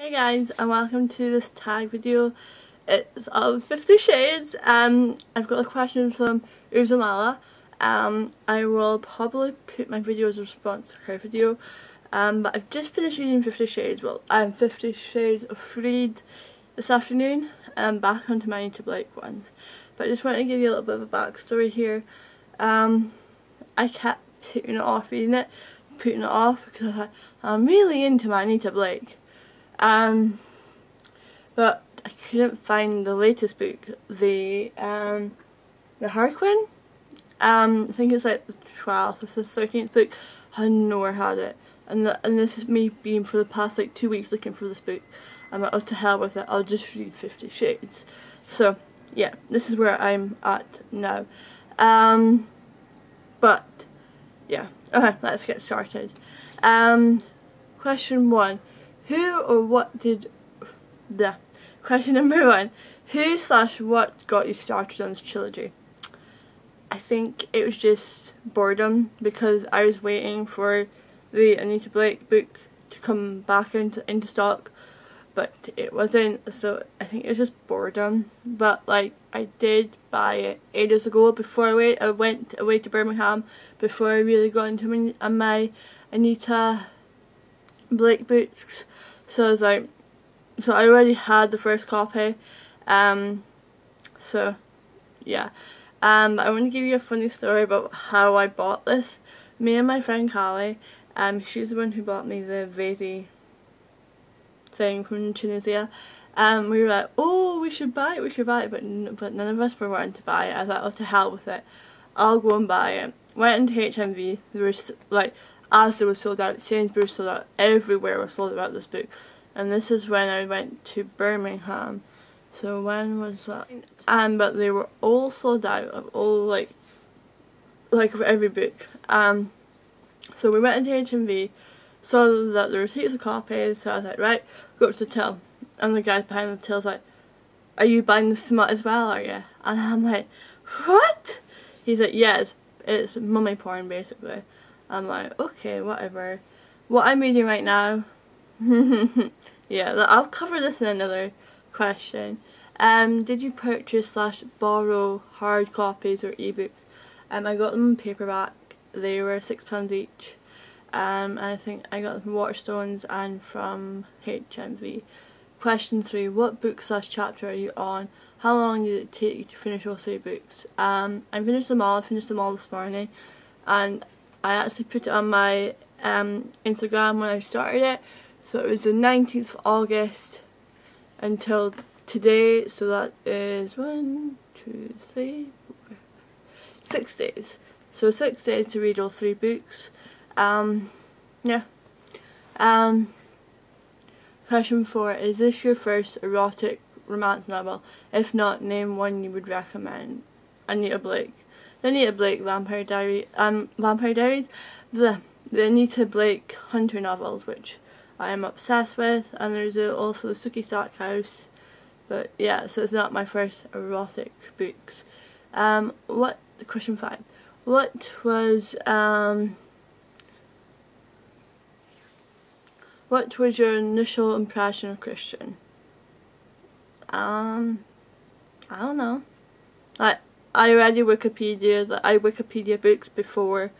Hi guys, and welcome to this tag video. It's of 50 Shades. I've got a question from Uzamala. I will probably put my video as a response to her video. But I've just finished reading 50 Shades. Well, 50 Shades of Freed this afternoon. Back onto my to Blake ones. But I just want to give you a little bit of a backstory here. I kept putting it off reading it, because I was like, I'm really into my Anita Blake. But I couldn't find the latest book, the Harlequin. I think it's like the 12th or the 13th book. I nowhere had it, and this is me being for the past like 2 weeks looking for this book. I'm like, oh, to hell with it, I'll just read 50 Shades. So yeah, this is where I'm at now. But yeah, okay, let's get started. Question 1. Who or what did the question number 1. Who/what got you started on this trilogy? I think it was just boredom, because I was waiting for the Anita Blake book to come back into stock, but it wasn't, so I think it was just boredom. But like, I did buy it ages ago before I went away to Birmingham, before I really got into my Anita Blake books. So I was like, so I already had the first copy. So yeah. I want to give you a funny story about how I bought this. Me and my friend Callie, she's the one who bought me the vase thing from Tunisia. We were like, oh, we should buy it, but none of us were wanting to buy it. I was like, oh, to hell with it, I'll go and buy it. Went into HMV. There was like, Asda was sold out, Sainsbury's was sold out, everywhere was sold out this book. And this is when I went to Birmingham. So when was that? But they were all sold out of all like of every book. So we went into HMV, saw that there were heaps of copies, so I was like, right, go up to the till. And the guy behind the till was like, are you buying the smut as well, are you? And I'm like, what? He's like, yes, it's mummy porn basically. I'm like, okay, whatever. What I'm reading right now, yeah, I'll cover this in another question. Did you purchase/borrow hard copies or ebooks? I got them in paperback. They were £6 each. And I think I got them from Waterstones and from HMV. Question 3. What book/chapter are you on? How long did it take you to finish all 3 books? I finished them all. I finished them all this morning, and I actually put it on my Instagram when I started it. So it was the 19th of August until today, so that is 1, 2, 3, 4, 6 days. So 6 days to read all 3 books. Yeah. Question 4. Is this your first erotic romance novel? If not, name one you would recommend. Anita Blake. The Anita Blake Vampire Diaries, the Anita Blake Hunter novels, which I am obsessed with, and there's also the Sookie Stackhouse. But yeah, so it's not my first erotic books. Question 5. What was your initial impression of Christian? I don't know. Like, I already Wikipedia books before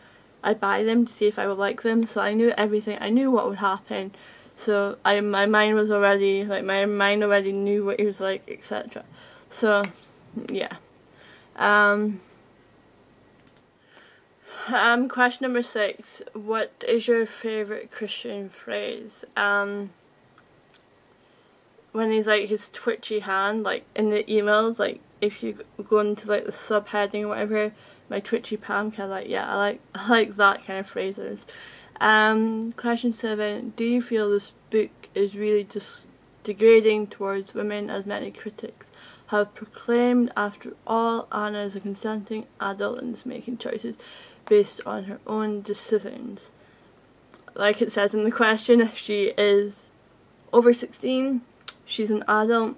I buy them to see if I would like them, so I knew everything. I knew what would happen. So my mind already knew what he was like, etc. So yeah. Question number 6. What is your favourite Christian phrase? When he's like his twitchy hand, like in the emails, like if you go into like the subheading or whatever, my twitchy palm kind of like, yeah, I like that kind of phrases. Question 7. Do you feel this book is really just degrading towards women, as many critics have proclaimed? After all, Anna is a consenting adult and is making choices based on her own decisions. Like it says in the question, she is over 16, she's an adult.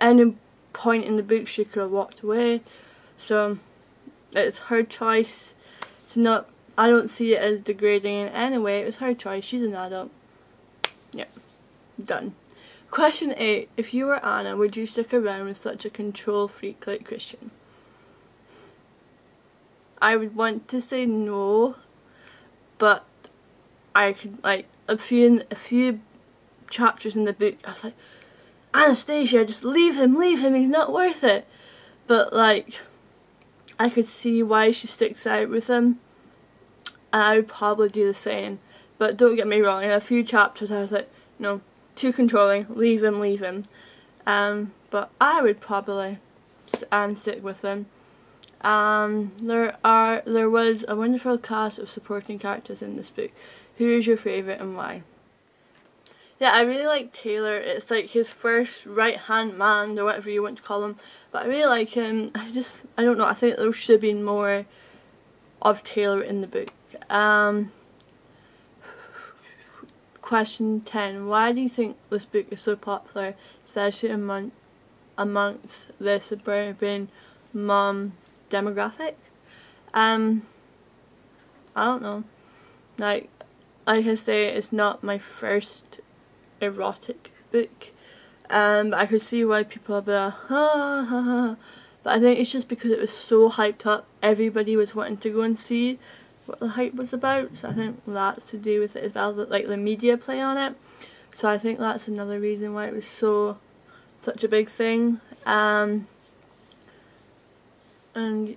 Any point in the book she could have walked away, so it's her choice. It's not, I don't see it as degrading in any way. It was her choice. She's an adult. Yeah. Done. Question 8. If you were Anna, would you stick around with such a control freak like Christian? I would want to say no, but I could, like, a few chapters in the book, I was like, Anastasia, just leave him, he's not worth it. But, like, I could see why she sticks out with him, and I would probably do the same. But don't get me wrong, in a few chapters I was like, no, too controlling, leave him. But I would probably stick with him. There was a wonderful cast of supporting characters in this book. Who is your favourite and why? Yeah, I really like Taylor. It's like his first right-hand man, or whatever you want to call him. But I really like him. I don't know, I think there should have been more of Taylor in the book. Question 10. Why do you think this book is so popular, especially amongst the suburban mom demographic? I don't know. Like I say, it's not my first erotic book. I could see why people are like, ha ha ha. But I think it's just because it was so hyped up. Everybody was wanting to go and see what the hype was about. So I think that's to do with it as well, that like the media play on it. So I think that's another reason why it was such a big thing. And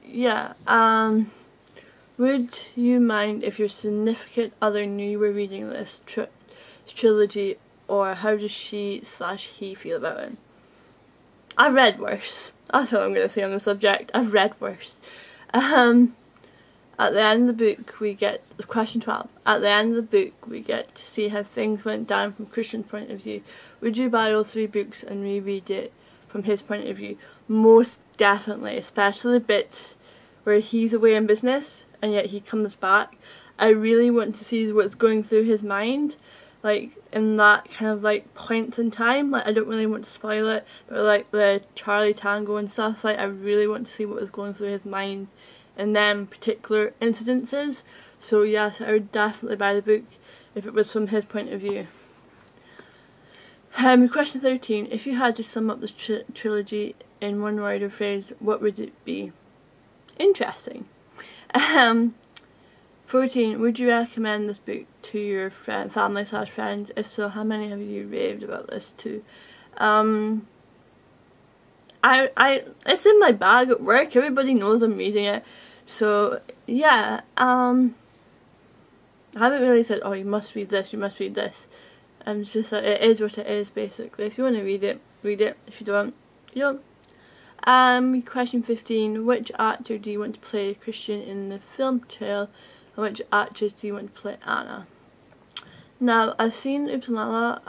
yeah, would you mind if your significant other knew you were reading this trilogy, or how does she/he feel about it? I've read worse. That's what I'm going to say on the subject. I've read worse. At the end of the book we get, question 12, at the end of the book we get to see how things went down from Christian's point of view. Would you buy all 3 books and reread it from his point of view? Most definitely, especially the bits where he's away in business and yet he comes back. I really want to see what's going through his mind, like in that kind of like point in time. Like I don't really want to spoil it, but like the Charlie Tango and stuff, like I really want to see what was going through his mind in them particular incidences. So yes, I would definitely buy the book if it was from his point of view. Question 13. If you had to sum up this trilogy in one word or phrase, what would it be? Interesting. 14. Would you recommend this book to your family/friends? If so, how many have you raved about this to? It's in my bag at work. Everybody knows I'm reading it. So yeah, I haven't really said, oh, you must read this, you must read this. It's just like, it is what it is, basically. If you want to read it, read it. If you don't, you don't. Question 15. Which actor do you want to play Christian in the film Trail, and which actress do you want to play Anna? Now, I've seen the Upsala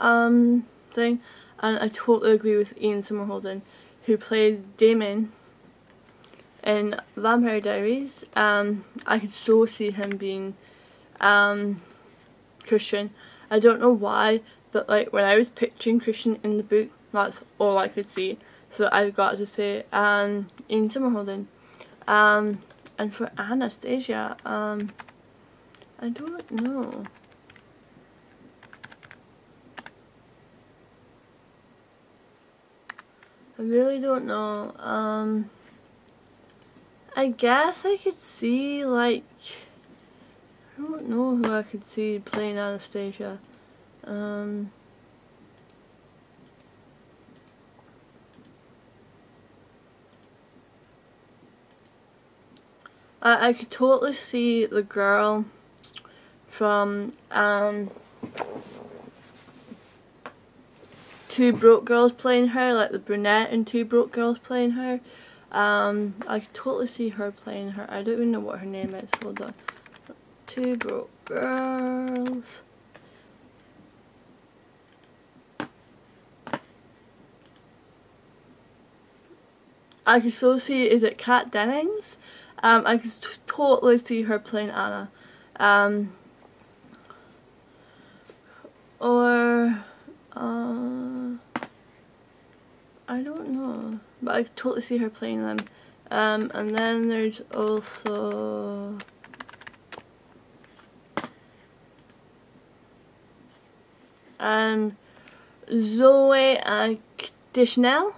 thing, and I totally agree with Ian Somerhalder, who played Damon in Vampire Diaries. I could so see him being Christian. I don't know why, but like when I was picturing Christian in the book, that's all I could see. So I've got to say Ian Somerhalder. And for Anastasia, I don't know. I really don't know. I guess I could see, like, I don't know who I could see playing Anastasia. I could totally see the girl from Two Broke Girls playing her, like the brunette in Two Broke Girls playing her. I could totally see her playing her. I don't even know what her name is. Hold on. Two Broke Girls. I could so see, is it Kat Dennings? I could totally see her playing Anna. Or I don't know, but I could totally see her playing them. And then there's also Zoe Deschanel.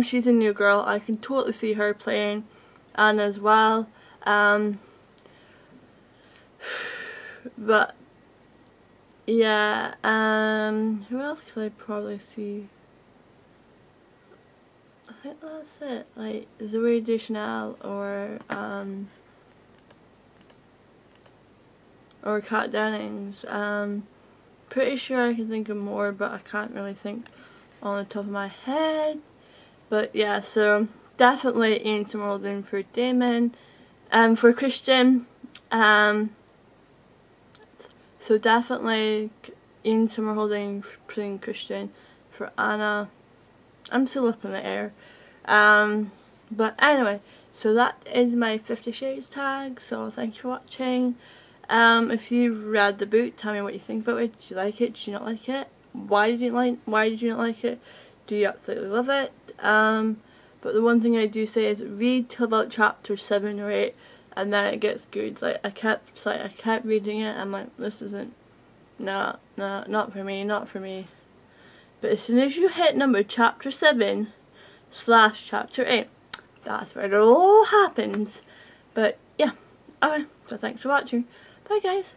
She's a new girl. I can totally see her playing Anna as well. But yeah, who else could I probably see? I think that's it. Like Zoe Deschanel or Kat Dennings. Pretty sure I can think of more, but I can't really think on the top of my head. But yeah, so definitely Ian Somerhalder for Damon. For Christian, so definitely Ian Somerhalder playing Christian. For Anna, I'm still up in the air. But anyway, so that is my 50 Shades tag. So thank you for watching. If you read the book, tell me what you think about it. Did you like it? Did you not like it? Why did you not like it? Do you absolutely love it? But the one thing I do say is read till about chapter 7 or 8, and then it gets good. Like I kept reading it. I'm like, this isn't, not for me, not for me. But as soon as you hit chapter 7/chapter 8, that's where it all happens. But yeah, okay. So thanks for watching. Bye guys.